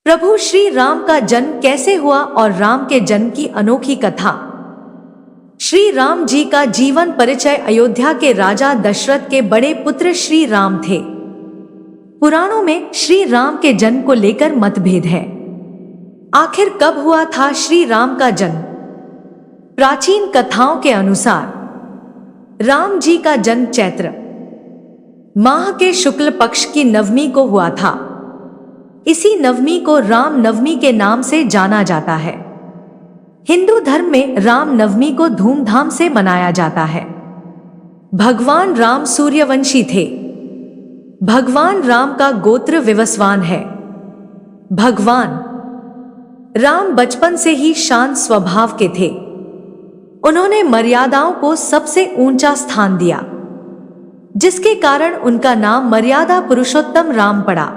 प्रभु श्री राम का जन्म कैसे हुआ और राम के जन्म की अनोखी कथा। श्री राम जी का जीवन परिचय। अयोध्या के राजा दशरथ के बड़े पुत्र श्री राम थे। पुराणों में श्री राम के जन्म को लेकर मतभेद है। आखिर कब हुआ था श्री राम का जन्म? प्राचीन कथाओं के अनुसार राम जी का जन्म चैत्र माह के शुक्ल पक्ष की नवमी को हुआ था। इसी नवमी को राम नवमी के नाम से जाना जाता है। हिंदू धर्म में राम नवमी को धूमधाम से मनाया जाता है। भगवान राम सूर्यवंशी थे। भगवान राम का गोत्र विवस्वान है। भगवान राम बचपन से ही शांत स्वभाव के थे। उन्होंने मर्यादाओं को सबसे ऊंचा स्थान दिया, जिसके कारण उनका नाम मर्यादा पुरुषोत्तम राम पड़ा।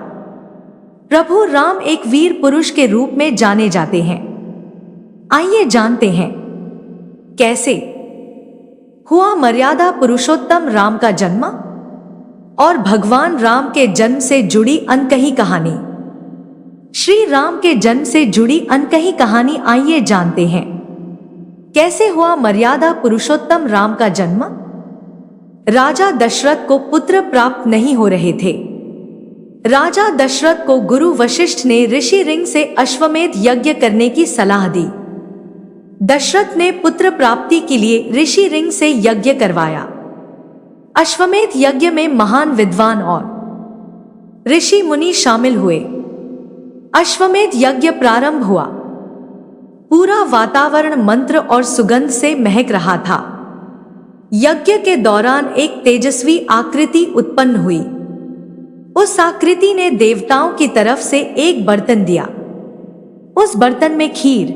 प्रभु राम एक वीर पुरुष के रूप में जाने जाते हैं। आइए जानते हैं कैसे हुआ मर्यादा पुरुषोत्तम राम का जन्म और भगवान राम के जन्म से जुड़ी अनकही कहानी। श्री राम के जन्म से जुड़ी अनकही कहानी आइए जानते हैं कैसे हुआ मर्यादा पुरुषोत्तम राम का जन्म। राजा दशरथ को पुत्र प्राप्त नहीं हो रहे थे। राजा दशरथ को गुरु वशिष्ठ ने ऋषि रिंग से अश्वमेध यज्ञ करने की सलाह दी। दशरथ ने पुत्र प्राप्ति के लिए ऋषि रिंग से यज्ञ करवाया। अश्वमेध यज्ञ में महान विद्वान और ऋषि मुनि शामिल हुए। अश्वमेध यज्ञ प्रारंभ हुआ। पूरा वातावरण मंत्र और सुगंध से महक रहा था। यज्ञ के दौरान एक तेजस्वी आकृति उत्पन्न हुई। उस आकृति ने देवताओं की तरफ से एक बर्तन दिया। उस बर्तन में खीर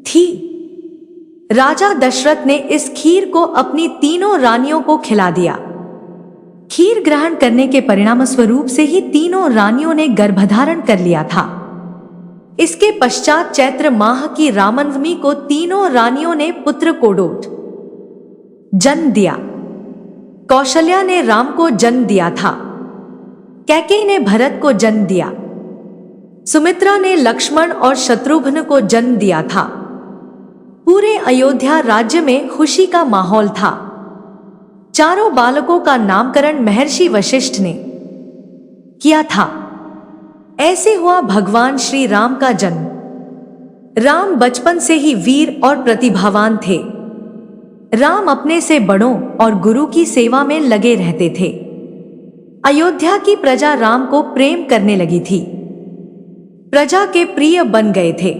थी। राजा दशरथ ने इस खीर को अपनी तीनों रानियों को खिला दिया। खीर ग्रहण करने के परिणाम स्वरूप से ही तीनों रानियों ने गर्भधारण कर लिया था। इसके पश्चात चैत्र माह की रामनवमी को तीनों रानियों ने पुत्र को जन्म दिया। कौशल्या ने राम को जन्म दिया था। कैकेयी ने भरत को जन्म दिया। सुमित्रा ने लक्ष्मण और शत्रुघ्न को जन्म दिया था। पूरे अयोध्या राज्य में खुशी का माहौल था। चारों बालकों का नामकरण महर्षि वशिष्ठ ने किया था। ऐसे हुआ भगवान श्री राम का जन्म। राम बचपन से ही वीर और प्रतिभावान थे। राम अपने से बड़ों और गुरु की सेवा में लगे रहते थे। अयोध्या की प्रजा राम को प्रेम करने लगी थी। प्रजा के प्रिय बन गए थे।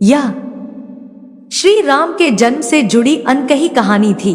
यह श्री राम के जन्म से जुड़ी अनकही कहानी थी।